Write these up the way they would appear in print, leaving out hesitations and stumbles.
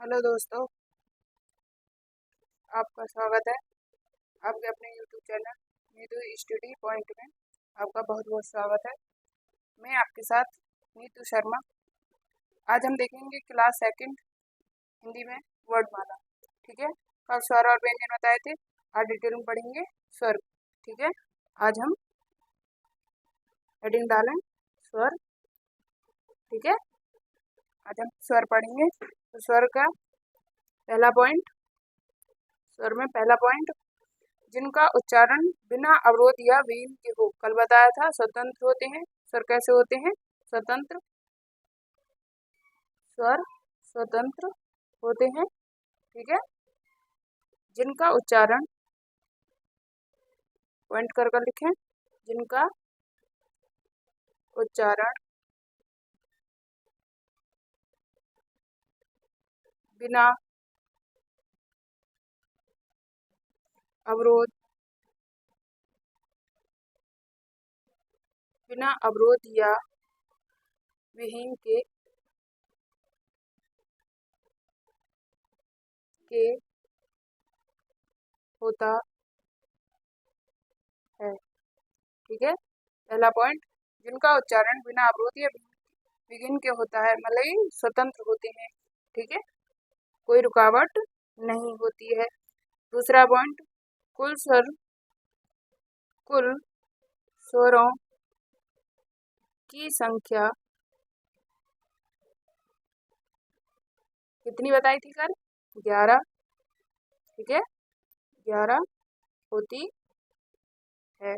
Hello दोस्तों, आपका स्वागत है आपके अपने YouTube channel Neetu study point में। आपका बहुत बहुत स्वागत है। मैं आपके साथ नीतू शर्मा। आज हम देखेंगे क्लास सेकंड हिंदी में वर्णमाला। ठीक है, कल स्वर और व्यंजन बताए थे, आज डिटेल में पढ़ेंगे स्वर। ठीक है, आज हम हेडिंग डालें स्वर। ठीक है, आज हम स्वर पढ़ेंगे। तो स्वर का पहला पॉइंट, स्वर में पहला पॉइंट, जिनका उच्चारण बिना अवरोध या विहीन के हो। कल बताया था स्वतंत्र होते हैं। स्वर कैसे होते हैं? स्वतंत्र। स्वर स्वतंत्र होते हैं। ठीक है, जिनका उच्चारण, पॉइंट कर कर लिखें, जिनका उच्चारण बिना अवरोध, बिना अवरोध या विहीन के होता है। ठीक है, पहला पॉइंट, जिनका उच्चारण बिना अवरोध या विहीन के होता है, मतलब ये स्वतंत्र होते हैं। ठीक है, कोई रुकावट नहीं होती है। दूसरा पॉइंट, कुल स्वरों की संख्या कितनी बताई थी कल? 11। ठीक है, 11 होती है।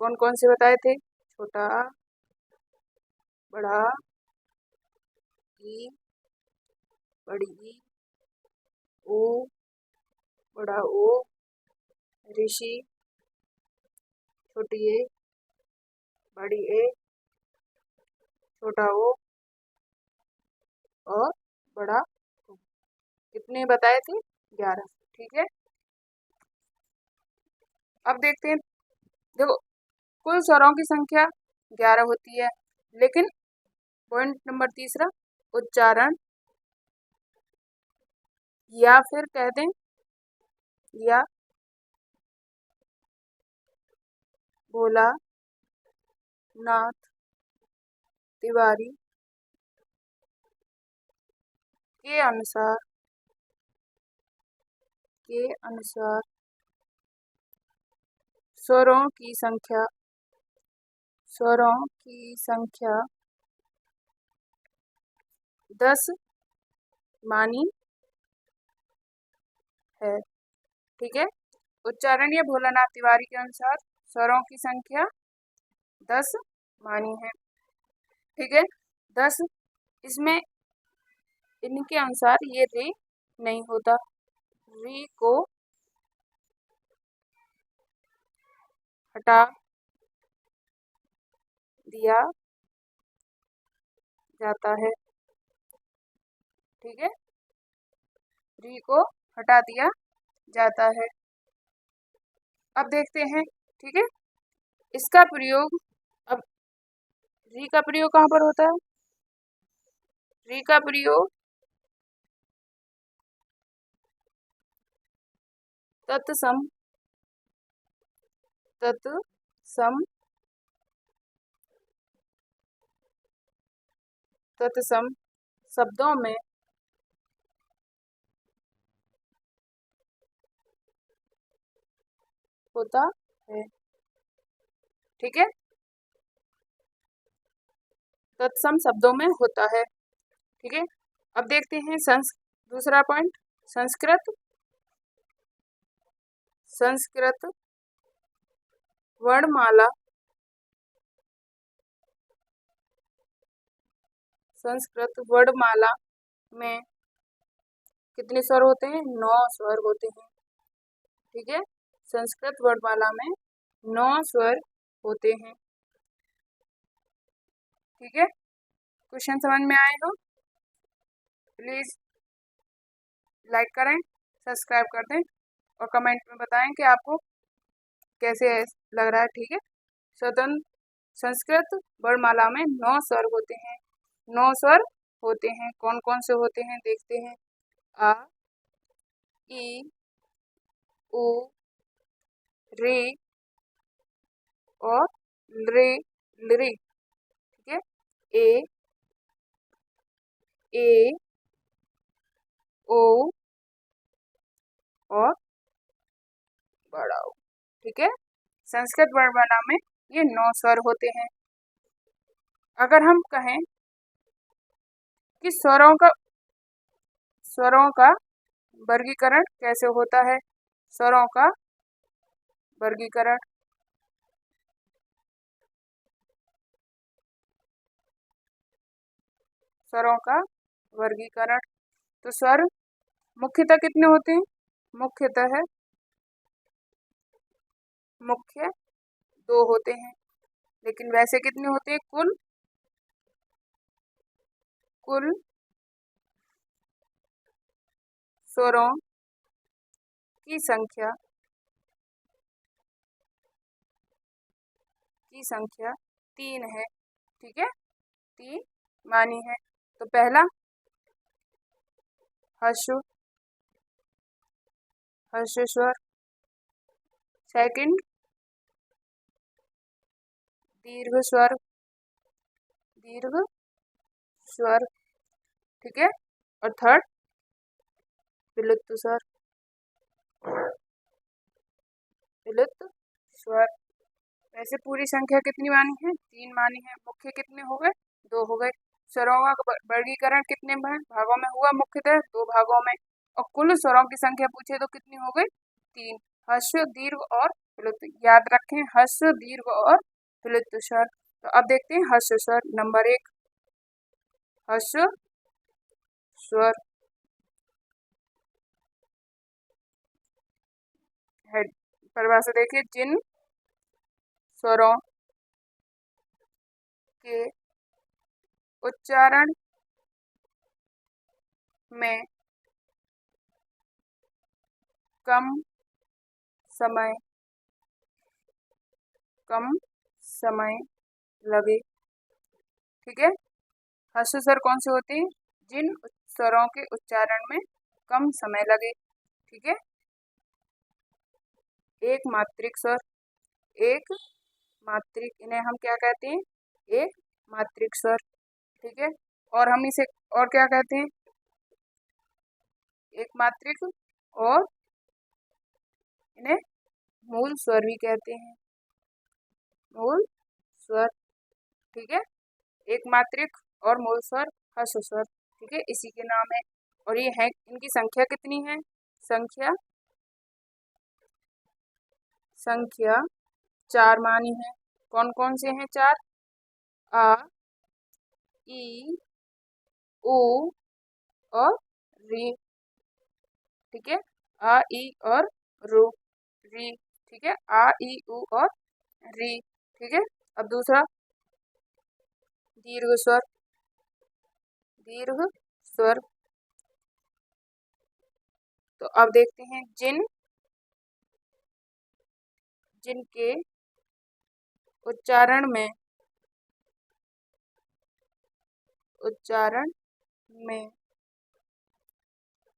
कौन कौन से बताए थे? छोटा, बड़ा, ई, बड़ी ई, ओ, बड़ा ओ, ऋषि, छोटी ए, बड़ी ए, छोटा ओ और बड़ा ओ। कितने बताए थे? 11। ठीक है, अब देखते हैं। देखो, कुल स्वरों की संख्या 11 होती है, लेकिन पॉइंट नंबर तीसरा, उच्चारण या फिर कह दें या भोला नाथ तिवारी के अनुसार स्वरों की संख्या 10 मानी है। ठीक है, उच्चारण या भोलानाथ तिवारी के अनुसार स्वरों की संख्या 10 मानी है। ठीक है, 10, इसमें इनके अनुसार ये रे नहीं होता। री को हटा दिया जाता है। ठीक है, री को हटा दिया जाता है। अब देखते हैं। ठीक है, इसका प्रयोग, अब री का प्रयोग कहाँ पर होता है? री का प्रयोग तत्सम शब्दों में होता है। ठीक है, तत्सम शब्दों में होता है। ठीक है, अब देखते हैं दूसरा पॉइंट, संस्कृत वर्णमाला, संस्कृत वर्णमाला में कितने स्वर होते हैं? 9 स्वर होते हैं। ठीक है, संस्कृत वर्णमाला में 9 स्वर होते हैं। ठीक है, क्वेश्चन समझ में आए हो? प्लीज लाइक करें, सब्सक्राइब कर दें और कमेंट में बताएं कि आपको कैसे लग रहा है। ठीक है, स्वतंत्र संस्कृत वर्णमाला में 9 स्वर होते हैं। 9 स्वर होते हैं। कौन कौन से होते हैं देखते हैं। आ, ई, उ, रे और रे, लरे। ठीक है। ए, ए, ओ और बड़ा ओ। ठीक है। संस्कृत वर्णमाला में ये 9 स्वर होते हैं। अगर हम कहें कि स्वरों का वर्गीकरण कैसे होता है। स्वरों का वर्गीकरण। स्वरों का वर्गीकरण। तो स्वर मुख्यतः कितने होते हैं। मुख्यतः मुख्य 2 होते हैं, लेकिन वैसे कितने होते हैं। कुल कुल स्वरों की संख्या 3 है। ठीक है। 3 मानी है। तो पहला हर्ष हर्ष स्वर। सेकंड दीर्घ स्वर दीर्घ स्वर। ठीक है। और थर्ड विलुप्त स्वर विलुप्त स्वर। वैसे पूरी संख्या कितनी मानी है। 3 मानी है। मुख्य कितने हो गए। 2 हो गए। स्वरों का वर्गीकरण कितने भागों में हुआ। मुख्यतः 2 भागों में। और कुल स्वरों की संख्या पूछे तो कितनी हो गई। 3। ह्रस्व दीर्घ और विलुप्त। याद रखें ह्रस्व दीर्घ और विलुप्त स्वर। तो अब देखते हैं ह्रस्व स्वर। नंबर 1 ह्रस्व स्वर है। परिभाषा देखिए। जिन स्वरों के उच्चारण में कम समय लगे। ठीक है। ह्रस्व स्वर कौन से होते हैं। जिन स्वरों के उच्चारण में कम समय लगे। ठीक है। एक मात्रिक स्वर। एक मात्रिक, इन्हें हम क्या कहते हैं। एक मात्रिक स्वर। ठीक है। और हम इसे और क्या कहते हैं। एक मात्रिक। और इन्हें मूल स्वर भी कहते हैं। मूल स्वर। ठीक है। एक मात्रिक और मूल स्वर ह्रस्व स्वर। ठीक है। इसी के नाम है। और ये है, इनकी संख्या कितनी है। संख्या 4 मानी है। कौन कौन से हैं 4। आ, ई, उ और री। ठीक है। आ, ई और रू, री। ठीक है। आ, ई, उ और री। ठीक है। अब दूसरा दीर्घ स्वर। दीर्घ स्वर। तो अब देखते हैं जिनके उच्चारण में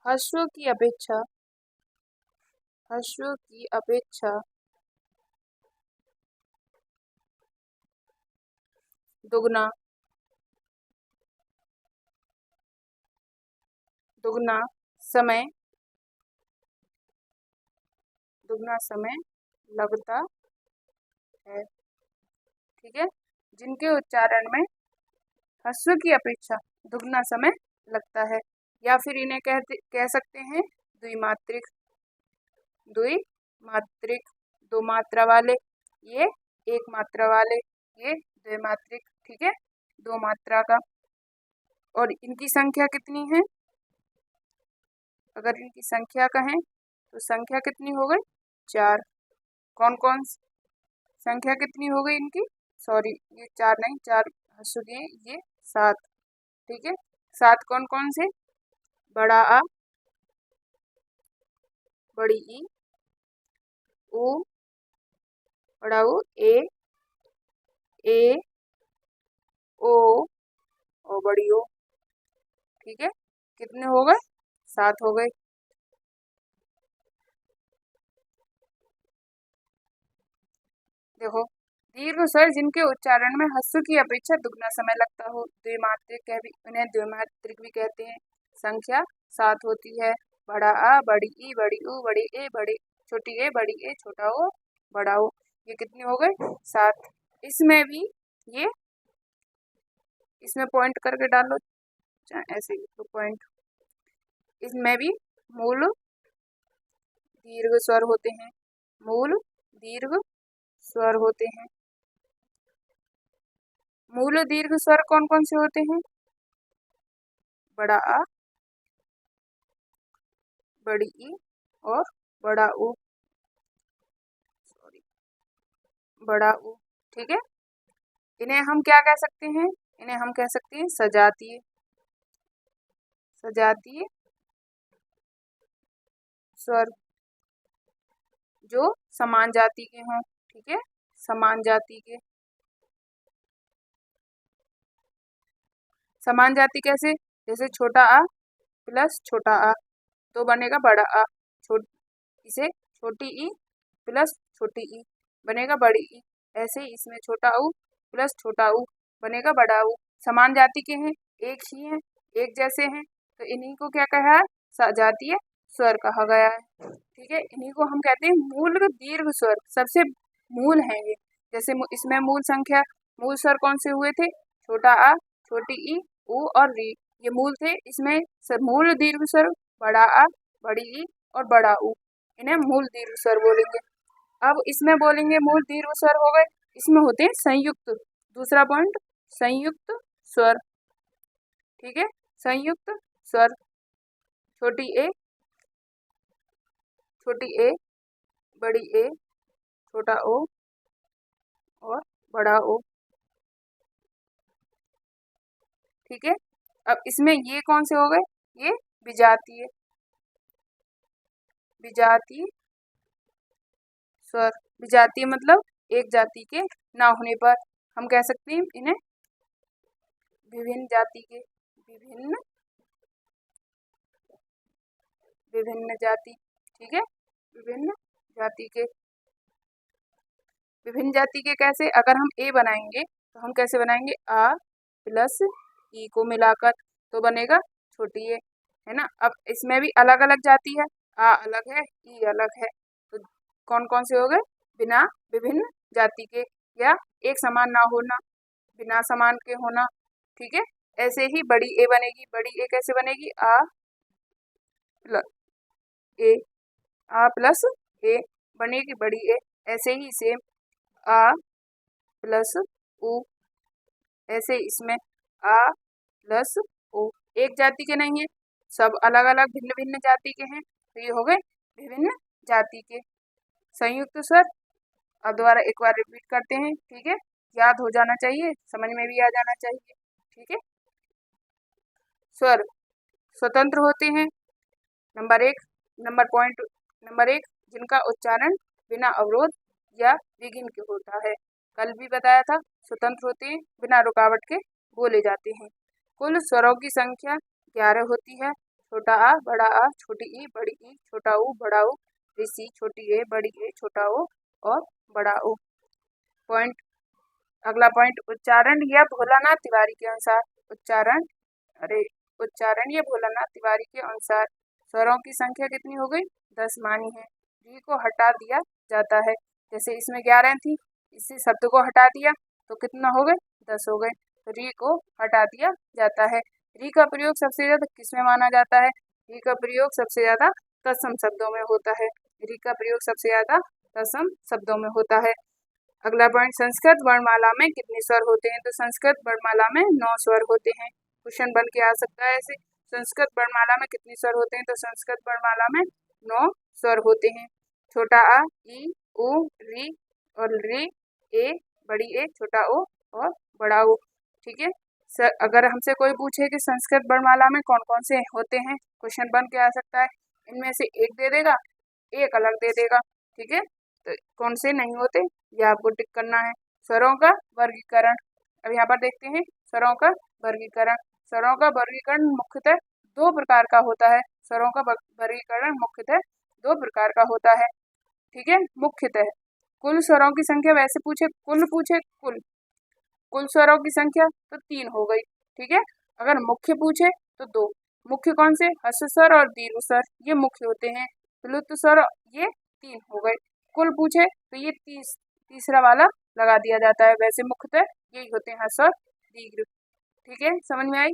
ह्रस्व की अपेक्षा दुगना समय लगता है। ठीक है। जिनके उच्चारण में ह्रस्व की अपेक्षा दुगना समय लगता है, या फिर इन्हें कह सकते हैं द्विमात्रिक। द्विमात्रिक 2 मात्रा वाले। ये 1 मात्रा वाले। ये द्विमात्रिक। ठीक है। 2 मात्रा का। और इनकी संख्या कितनी है। अगर इनकी संख्या कहें तो संख्या कितनी हो गई। 4। कौन कौन संख्या कितनी हो गई इनकी। सॉरी, ये 4 नहीं, 4 ह्रस्व दिए, ये 7। ठीक है। 7 कौन कौन से। बड़ा आ, बड़ी ई, उ, बड़ा उ, ए, ओ और बड़ी ओ। ठीक है, कितने हो गए? 7 हो गए। देखो, दीर्घ स्वर जिनके उच्चारण में ह्रस्व की अपेक्षा दुगना समय लगता हो, उन्हें द्विमात्रिक भी कहते हैं। संख्या 7 होती है। बड़ा आ, बड़ी ई, बड़ी ऊ, बड़ी ए, छोटी ए, बड़ी ए, छोटा ओ, बड़ा ओ। ये कितने हो गए? 7। इसमें भी ये इसमें पॉइंट करके डालो, ऐसे ही तो पॉइंट। इसमें भी मूल दीर्घ स्वर होते हैं। मूल दीर्घ स्वर होते हैं। मूल दीर्घ स्वर कौन कौन से होते हैं? बड़ा आ, बड़ी ई और बड़ा ऊ, सॉरी, बड़ा ऊ। ठीक है, इन्हें हम क्या कह सकते हैं? इन्हें हम कह सकते हैं सजातीय, सजातीय स्वर, जो समान जाति के हों। ठीक है, समान जाति के। समान जाति कैसे? जैसे छोटा आ प्लस छोटा आ तो बनेगा बड़ा आ। इसे छोटी ई प्लस छोटी ई बनेगा बड़ी ई। ऐसे ही इसमें छोटा ऊ प्लस छोटा ऊ बनेगा बड़ा ऊ। समान जाति के हैं, एक ही हैं, एक जैसे हैं, तो इन्हीं को क्या कहा है? सजातीय स्वर कहा गया है। ठीक है, इन्हीं को हम कहते हैं मूल दीर्घ स्वर, सबसे मूल हैं ये। जैसे इसमें मूल स्वर कौन से हुए थे? छोटा आ, छोटी ई, ऊ और री, ये मूल थे। इसमें मूल दीर्घ स्वर बड़ा आ, बड़ी ई और बड़ा ऊ, इन्हें मूल दीर्घ स्वर बोलेंगे। अब इसमें बोलेंगे मूल दीर्घ स्वर हो गए। इसमें होते हैं संयुक्त, दूसरा पॉइंट, संयुक्त स्वर। ठीक है, संयुक्त स्वर, छोटी ए, बड़ी ए, छोटा ओ और बड़ा ओ। ठीक है, अब इसमें ये कौन से हो गए? ये विजातीय, विजातीय स्वर। विजातीय मतलब एक जाति के ना होने पर हम कह सकते हैं इन्हें विभिन्न जाति के, विभिन्न जाति। ठीक है, विभिन्न जाति के। विभिन्न जाति के कैसे? अगर हम ए बनाएंगे तो हम कैसे बनाएंगे? आ प्लस ई को मिलाकर तो बनेगा छोटी ए, है ना। अब इसमें भी अलग अलग जाति है, आ अलग है, ई अलग है, तो कौन कौन से हो गए? विभिन्न जाति के, या एक समान ना होना, बिना समान के होना। ठीक है, ऐसे ही बड़ी ए बनेगी। बड़ी ए कैसे बनेगी? आ प्लस ए बनेगी बड़ी ए। ऐसे ही सेम आ प्लस ऊ, ऐसे इसमें आ प्लस ओ। एक जाति के नहीं है, सब अलग अलग भिन्न भिन्न जाति के हैं, तो ये हो गए विभिन्न जाति के संयुक्त स्वर। अब दोबारा एक बार रिपीट करते हैं। ठीक है, याद हो जाना चाहिए, समझ में भी आ जाना चाहिए। ठीक है, स्वर स्वतंत्र होते हैं। नंबर एक, जिनका उच्चारण बिना अवरोध या विघ्न के होता है। कल भी बताया था, स्वतंत्र होते हैं, बिना रुकावट के बोले जाते हैं। कुल स्वरों की संख्या 11 होती है। छोटा आ, बड़ा आ, छोटी ई, बड़ी ई, छोटा ऊ, बड़ा ऊ, ऋषि, छोटी ए, बड़ी ए, छोटा ओ और बड़ा ओ। पॉइंट, अगला पॉइंट, उच्चारण या भोलानाथ तिवारी के अनुसार। उच्चारण या भोलानाथ तिवारी के अनुसार स्वरों की संख्या कितनी हो गई? 10 मानी है। री को हटा दिया जाता है। जैसे इसमें 11 थी, इसी शब्द को हटा दिया तो कितना हो गए? 10 हो गए। तो री को हटा दिया जाता है। री का प्रयोग सबसे ज्यादा किसमें माना जाता है? री का प्रयोग सबसे ज्यादा तत्सम शब्दों में होता है। री का प्रयोग सबसे ज्यादा तत्सम शब्दों में होता है। अगला पॉइंट, संस्कृत वर्णमाला में कितने स्वर होते हैं? तो संस्कृत वर्णमाला में 9 स्वर होते हैं। क्वेश्चन बन के आ सकता है ऐसे, संस्कृत वर्णमाला में कितने स्वर होते हैं? तो संस्कृत वर्णमाला में 9 स्वर होते हैं। छोटा आ, ई, ऊ, री और री, ए, बड़ी ए, छोटा ओ और बड़ा ओ। ठीक है सर, अगर हमसे कोई पूछे कि संस्कृत वर्णमाला में कौन कौन से होते हैं, क्वेश्चन बन के आ सकता है। इनमें से एक दे देगा, एक अलग दे देगा। ठीक है, तो कौन से नहीं होते ये आपको टिक करना है। स्वरों का वर्गीकरण, अब यहाँ पर देखते हैं स्वरों का वर्गीकरण। स्वरों का वर्गीकरण मुख्यतः दो प्रकार का होता है। स्वरों का वर्गीकरण मुख्यतः दो प्रकार का होता है। ठीक है, मुख्यतः कुल स्वरों की संख्या, वैसे पूछे कुल स्वरों की संख्या तो 3 हो गई। ठीक है, अगर मुख्य पूछे तो 2। मुख्य कौन से? ह्रस्व स्वर और दीर्घ स्वर, ये मुख्य होते हैं। प्लुत स्वर ये 3 हो गए। कुल पूछे तो ये तीसरा वाला लगा दिया जाता है। वैसे मुख्यतः यही होते हैं, ह्रस्व और दीर्घ। ठीक है, समझ में आई?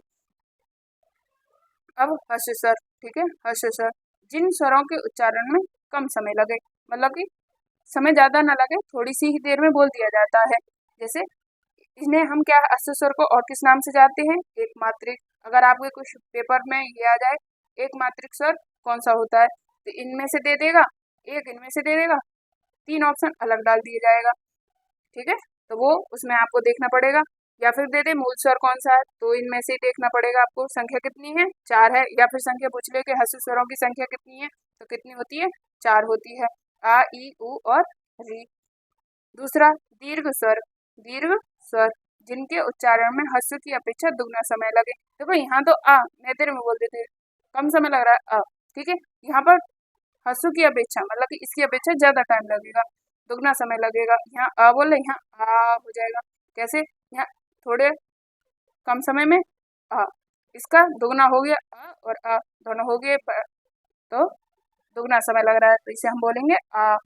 अब ह्रस्व स्वर। ठीक है, ह्रस्व स्वर जिन स्वरों के उच्चारण में कम समय लगे, मतलब कि समय ज्यादा ना लगे, थोड़ी सी ही देर में बोल दिया जाता है। जैसे इन्हें हम क्या, ह्रस्व स्वर को और किस नाम से जानते हैं? एक मात्रिक। अगर आपके कुछ पेपर में ये आ जाए एक मात्रिक स्वर कौन सा होता है, तो इनमें से दे देगा, एक इनमें से दे देगा, 3 ऑप्शन अलग डाल दिया जाएगा। ठीक है, तो वो उसमें आपको देखना पड़ेगा। या फिर दे दे मूल स्वर कौन सा है, तो इनमें से ही देखना पड़ेगा आपको। संख्या कितनी है? 4 है। या फिर संख्या पूछ ले कि ह्रस्व स्वरों की संख्या कितनी है, तो कितनी होती है? 4 होती है। आ, ई, उ और री। दूसरा, दीर्घ स्वर। दीर्घ स्वर जिनके उच्चारण में ह्रस्व की अपेक्षा दुगना समय लगे। देखो यहाँ तो आ, मैं तेरे में बोल देते कम समय लग रहा है, आ। ठीक है, यहाँ पर ह्रस्व की अपेक्षा, मतलब कि इसकी अपेक्षा ज्यादा टाइम लगेगा, दुगना समय लगेगा। यहाँ आ बोले, यहाँ आ हो जाएगा। कैसे? यहाँ थोड़े कम समय में आ, इसका दुगना हो गया, आ और आ दोनों हो गए, तो दुगना समय लग रहा है, तो इसे हम बोलेंगे आ।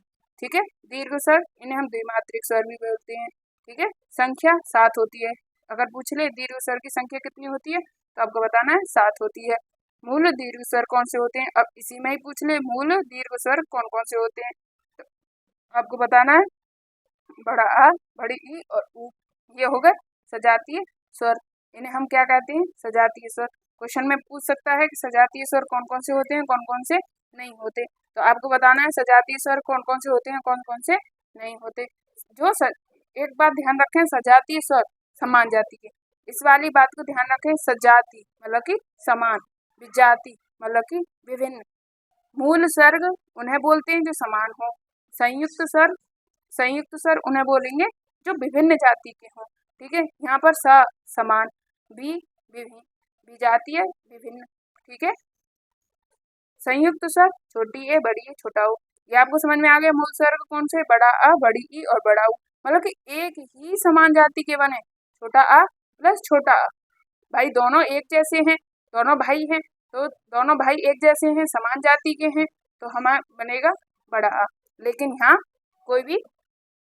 ठीक है, दीर्घ स्वर इन्हें हम द्विमात्रिक स्वर भी बोलते हैं। ठीक है, संख्या 7 होती है। अगर पूछ ले दीर्घ स्वर की संख्या कितनी होती है, तो आपको बताना है 7 होती है। मूल दीर्घ स्वर कौन से होते हैं? अब इसी में ही पूछ ले मूल दीर्घ स्वर कौन कौन से होते हैं, तो आपको बताना है बड़ा आ, बड़ी ई और ऊ। ये हो गए सजातीय स्वर। इन्हें हम क्या कहते हैं? सजातीय स्वर। क्वेश्चन में पूछ सकता है कि सजातीय स्वर कौन कौन से होते हैं, कौन कौन से नहीं होते, तो आपको बताना है सजातीय स्वर कौन कौन से होते हैं, कौन कौन से नहीं होते। एक बात ध्यान रखें, सजातीय स्वर समान जाति के, इस वाली बात को ध्यान रखें। सजाती मतलब कि समान, विजाति मतलब कि विभिन्न। मूल सर्ग उन्हें बोलते हैं जो समान हो। संयुक्त स्वर उन्हें बोलेंगे जो विभिन्न जाति के हों। ठीक है, यहाँ पर समान, भी विभिन्न, विजातीय विभिन्न। ठीक है, संयुक्त स्वर छोटी ए बड़ी ए छोटा ओ। ये आपको समझ में आ गया। मूल स्वर्ग कौन से? बड़ा आ, बड़ी ई और बड़ा ऊ, मतलब कि एक ही समान जाति के बने। छोटा आ प्लस छोटा आ, भाई दोनों एक जैसे हैं, दोनों भाई हैं, तो दोनों भाई एक जैसे हैं, समान जाति के हैं, तो हमारा बनेगा बड़ा आ। लेकिन यहाँ कोई भी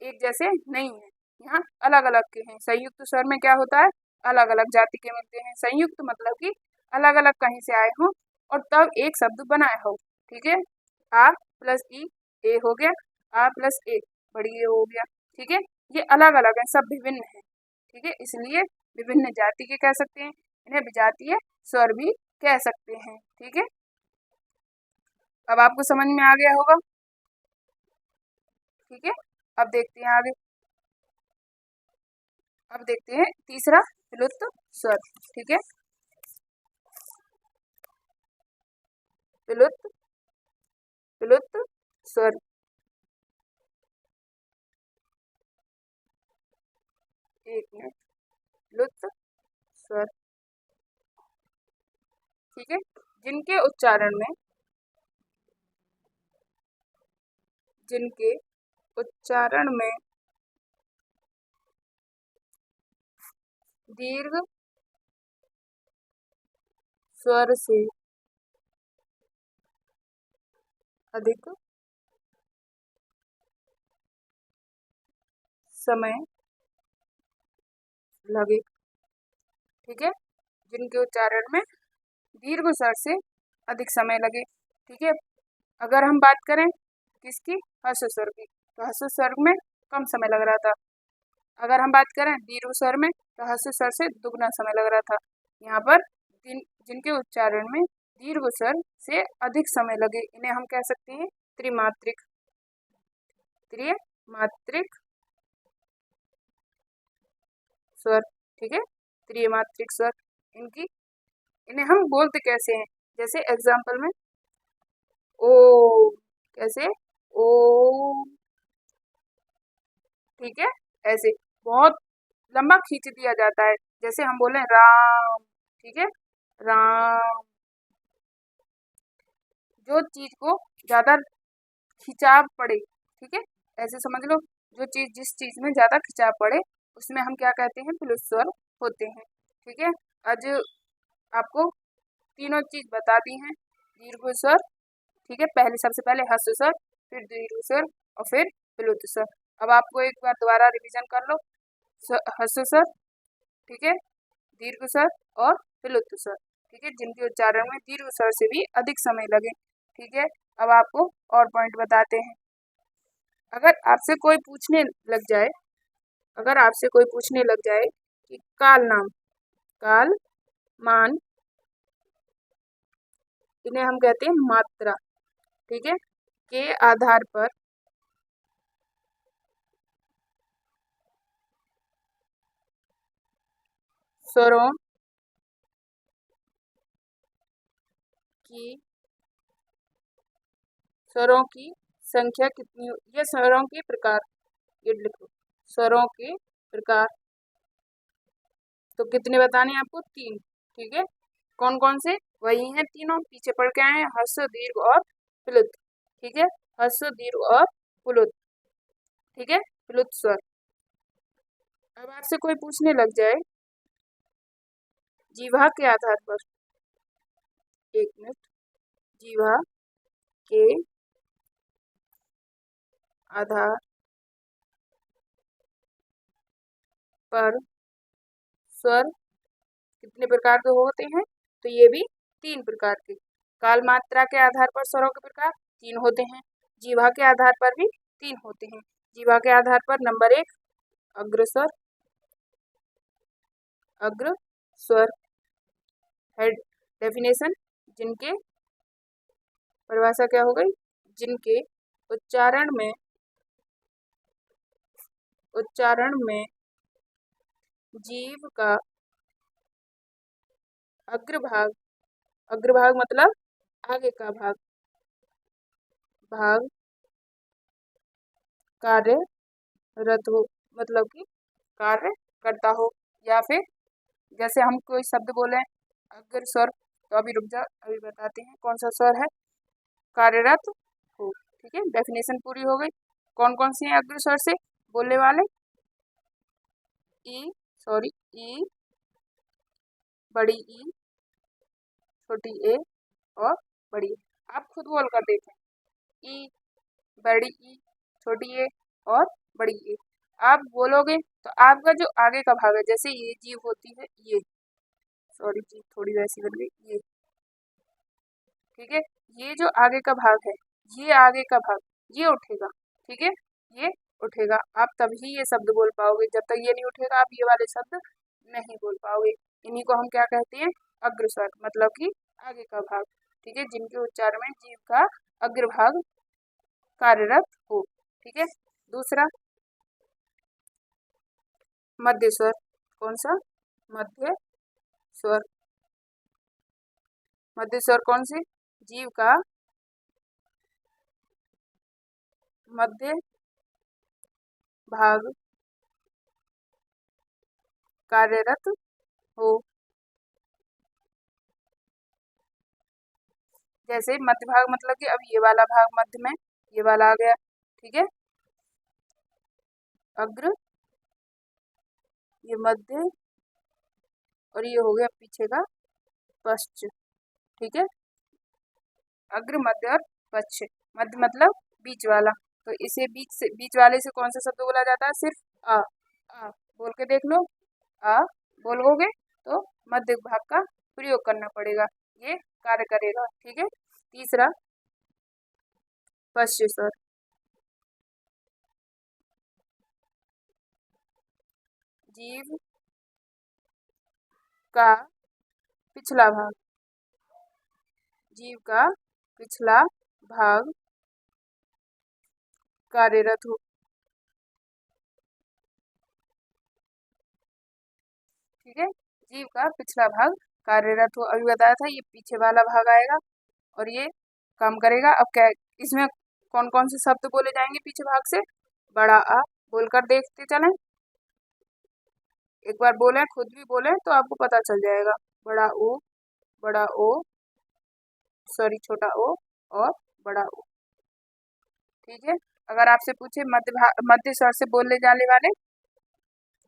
एक जैसे नहीं है, यहाँ अलग अलग के हैं। संयुक्त स्वर में क्या होता है? अलग अलग जाति के मिलते हैं। संयुक्त मतलब कि अलग अलग कहीं से आए हों और तब एक शब्द बनाया हो। ठीक है, आ प्लस ई ए हो गया, आ प्लस ए बड़ी ए हो गया। ठीक है, ये अलग अलग है, सब विभिन्न है। ठीक है, इसलिए विभिन्न जाति के कह सकते हैं, इन्हें विजातीय स्वर भी कह सकते हैं। ठीक है, अब आपको समझ में आ गया होगा। ठीक है, अब देखते हैं आगे। अब देखते हैं तीसरा, विलुप्त स्वर। ठीक है, विलुप्त विलुप्त स्वर। एक मिनट, विलुप्त स्वर। ठीक है, जिनके उच्चारण में दीर्घ स्वर से अधिक समय लगे। ठीक है, जिनके उच्चारण में दीर्घ स्वर से अधिक समय लगे। ठीक है, अगर हम बात करें किसकी? ह्रस्व स्वर की, तो ह्रस्व स्वर में कम समय लग रहा था। अगर हम बात करें दीर्घ स्वर में, तो ह्रस्व स्वर से दुगना समय लग रहा था। यहाँ पर जिनके उच्चारण में दीर्घ स्वर से अधिक समय लगे, इन्हें हम कह सकते हैं त्रिमात्रिक त्रिमात्रिक स्वर। ठीक है, त्रिमात्रिक स्वर इन्हें हम बोलते कैसे हैं? जैसे एग्जाम्पल में ओ, कैसे? ओ। ठीक है, ऐसे बहुत लंबा खींच दिया जाता है। जैसे हम बोले राम। ठीक है। राम, जो चीज को ज्यादा खिंचाव पड़े, ठीक है, ऐसे समझ लो, जो चीज जिस चीज में ज्यादा खिंचाव पड़े उसमें हम क्या कहते हैं, प्लुत स्वर होते हैं। ठीक है। आज आपको तीनों चीज बता दी हैं, दीर्घ स्वर, ठीक है, पहले सबसे पहले ह्रस्व स्वर, फिर दीर्घ स्वर और फिर प्लुत स्वर। अब आपको एक बार दोबारा रिवीजन कर लो, ह्रस्व स्वर, ठीक है, दीर्घ स्वर और प्लुत स्वर, ठीक है, जिनके उच्चारण में दीर्घ स्वर से भी अधिक समय लगे। ठीक है। अब आपको और पॉइंट बताते हैं। अगर आपसे कोई पूछने लग जाए, अगर आपसे कोई पूछने लग जाए कि काल नाम, काल, मान, इन्हें हम कहते हैं मात्रा, ठीक है, के आधार पर स्वरों की स्वरों की संख्या कितनी, ये स्वरों के प्रकार, ये लिखो, स्वरों के प्रकार तो कितने बताने हैं आपको, 3। ठीक है। कौन कौन से, वही हैं तीनों, पीछे पढ़ के आए हैं, ह्रस्व, दीर्घ और प्लुत। ठीक है, ह्रस्व, दीर्घ और प्लुत, ठीक है, प्लुत स्वर। अब आपसे कोई पूछने लग जाए जीवा के आधार पर, 1 मिनट, जीवा के आधार पर स्वर कितने प्रकार के होते हैं, तो ये भी 3 प्रकार के। काल मात्रा के आधार पर स्वरों के प्रकार 3 होते हैं, जीवा के आधार पर भी 3 होते हैं। जीवा के आधार पर नंबर 1 अग्रस्वर, अग्र स्वर, हेड, डेफिनेशन, जिनके, परिभाषा क्या हो गई, जिनके उच्चारण में जीव का अग्रभाग, अग्रभाग मतलब आगे का भाग, भाग कार्यरत हो, मतलब कि कार्य करता हो, या फिर जैसे हम कोई शब्द बोले अग्रस्वर, तो अभी रुक जा, अभी बताते हैं कौन सा स्वर है, कार्यरत हो। ठीक है, डेफिनेशन पूरी हो गई। कौन कौन से हैं अग्रस्वर से बोलने वाले, ई, सॉरी, ई, बड़ी ई, छोटी ए और बड़ी ए। आप खुद बोल कर देखें, ई, बड़ी ई, छोटी ए और बड़ी ए। आप बोलोगे तो आपका जो आगे का भाग है, जैसे ये जीव होती है, ये, सॉरी जीव थोड़ी वैसी बन गई, ये, ठीक है, ये जो आगे का भाग है, ये आगे का भाग, ये उठेगा। ठीक है, ये उठेगा, आप तभी ये शब्द बोल पाओगे, जब तक ये नहीं उठेगा आप ये वाले शब्द नहीं बोल पाओगे। इन्हीं को हम क्या कहते हैं, अग्रस्वर, मतलब कि आगे का भाग, ठीक है, जिनके उच्चारण में जीव का अग्रभाग कार्यरत हो। ठीक है। दूसरा मध्य स्वर, कौन सा, मध्य स्वर, मध्य स्वर कौन से, जीव का मध्य भाग कार्यरत हो। जैसे मध्य भाग मतलब कि अब ये वाला भाग मध्य में, ये वाला आ गया, ठीक है, अग्र, ये मध्य और ये हो गया पीछे का पश्च। ठीक है, अग्र, मध्य और पश्च, मध्य मतलब बीच वाला, तो इसे बीच से, बीच वाले से कौन सा शब्द बोला जाता है, सिर्फ आ, आ बोल के देख लो, आ बोलोगे तो मध्य भाग का प्रयोग करना पड़ेगा, ये कार्य करेगा। ठीक है। तीसरा पश्च स्वर, जीव का पिछला भाग, जीव का पिछला भाग कार्यरत हो। ठीक है, जीव का पिछला भाग कार्यरत हो, अभी बताया था, ये पीछे वाला भाग आएगा और ये काम करेगा। अब क्या इसमें कौन कौन से शब्द बोले जाएंगे पीछे भाग से, बड़ा आ, बोलकर देखते चलें, एक बार बोले, खुद भी बोले तो आपको पता चल जाएगा। बड़ा ओ, बड़ा ओ, सॉरी छोटा ओ और बड़ा ओ। ठीक है। अगर आपसे पूछे मध्य स्वर से बोलने जाने वाले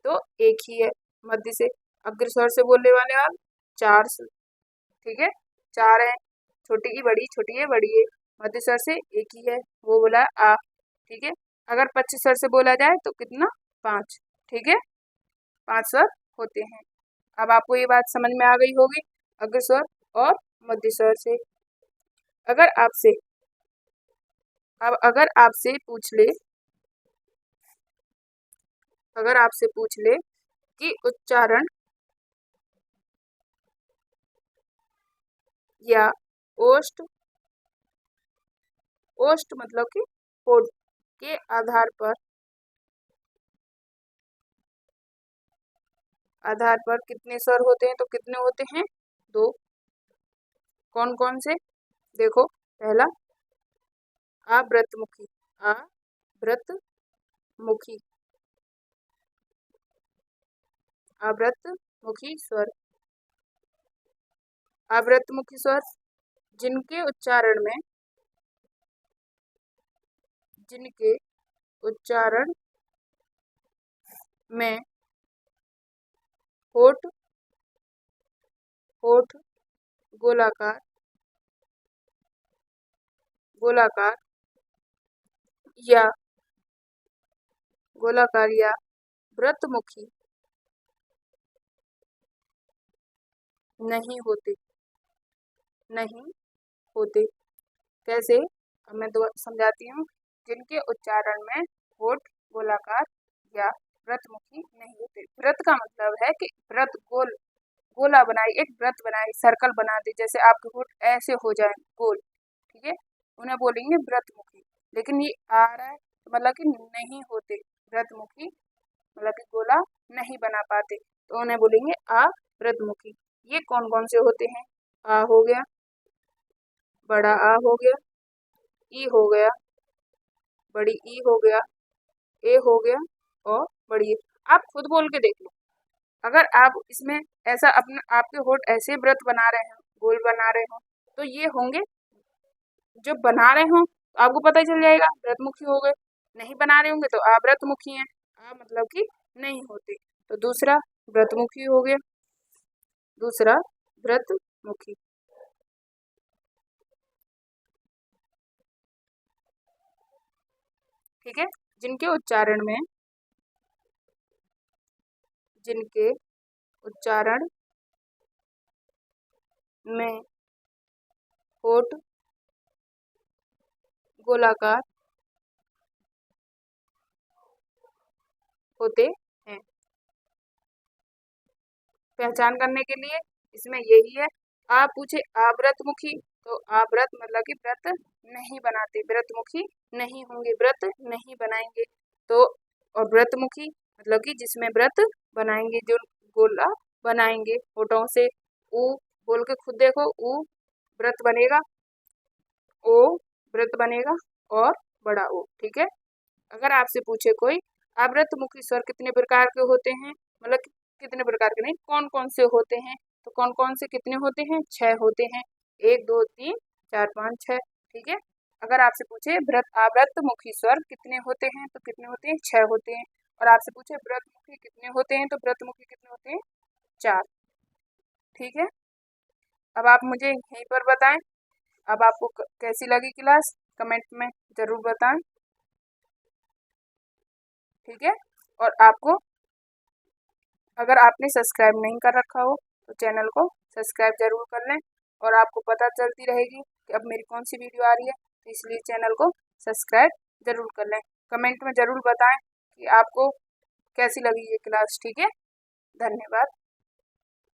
तो एक ही है मध्य से। अग्र स्वर से बोलने वाले चार। ठीक है, चार है। छोटी की बड़ी, छोटी है बड़ी है। मध्य स्वर से एक ही है, वो बोला आ। ठीक है। अगर पच्च स्वर से बोला जाए तो कितना? 5। ठीक है, 5 स्वर होते हैं। अब आपको ये बात समझ में आ गई होगी अग्र स्वर और मध्य स्वर से। अगर आपसे अगर आपसे पूछ ले कि उच्चारण या ओष्ठ मतलब कि होठ के आधार पर कितने स्वर होते हैं, तो कितने होते हैं? 2। कौन कौन से? देखो, पहला आवृतमुखी, आवृतमुखी, आवृतमुखी स्वर। आवृतमुखी स्वर जिनके उच्चारण में होठ गोलाकार या वृत्तमुखी नहीं होते। कैसे? अब मैं समझाती हूँ। जिनके उच्चारण में होठ गोलाकार या वृत्तमुखी नहीं होते। वृत्त का मतलब है कि वृत्त गोला बनाए, एक वृत्त बनाए, सर्कल बना दे, जैसे आपके होठ ऐसे हो जाए गोल। ठीक है, उन्हें बोलेंगे वृत्तमुखी। लेकिन ये आ रहा है मतलब कि नहीं होते वृत्तमुखी, मतलब कि गोला नहीं बना पाते, तो उन्हें बोलेंगे आवृतमुखी। ये कौन कौन से होते हैं? आ हो गया, बड़ा आ हो गया, ई हो गया, बड़ी ई हो गया, ए हो गया और बड़ी ए। आप खुद बोल के देख लो। अगर आप इसमें ऐसा अपने आपके होठ ऐसे व्रत बना रहे हो, गोल बना रहे हो, तो ये होंगे जो बना रहे हो, आपको पता ही चल जाएगा व्रतमुखी हो गए। नहीं बना रहे होंगे तो अव्रतमुखी हैं। मतलब कि नहीं होते। तो दूसरा व्रतमुखी हो गया, दूसरा व्रतमुखी। ठीक है, जिनके उच्चारण में होठ गोलाकार होते हैं। पहचान करने के लिए इसमें यही है। आप पूछे आवृतमुखी, तो आवृत मतलब कि व्रत नहीं बनाते, व्रतमुखी नहीं होंगे, व्रत नहीं बनाएंगे। तो और व्रतमुखी मतलब कि जिसमें व्रत बनाएंगे, जो गोला बनाएंगे होठों से। ऊ बोल के खुद देखो, ऊ व्रत बनेगा, ओ व्रत बनेगा और बड़ा ओ। ठीक है। अगर आपसे पूछे कोई आवृतमुखी स्वर कितने प्रकार के होते हैं, मतलब कितने प्रकार के नहीं, कौन कौन से होते हैं, तो कौन कौन से कितने होते हैं? 6 होते हैं। 1 2 3 4 5 6। ठीक है। अगर आपसे पूछे आवृतमुखी स्वर कितने होते हैं, तो कितने होते हैं? 6 होते हैं। और आपसे पूछे व्रतमुखी कितने होते हैं, तो व्रतमुखी कितने होते हैं? 4। ठीक है। अब आप मुझे यहीं पर बताएं, अब आपको कैसी लगी क्लास, कमेंट में जरूर बताएं। ठीक है। और आपको अगर आपने सब्सक्राइब नहीं कर रखा हो तो चैनल को सब्सक्राइब जरूर कर लें, और आपको पता चलती रहेगी कि अब मेरी कौन सी वीडियो आ रही है, तो इसलिए चैनल को सब्सक्राइब जरूर कर लें। कमेंट में ज़रूर बताएं कि आपको कैसी लगी ये क्लास। ठीक है, धन्यवाद।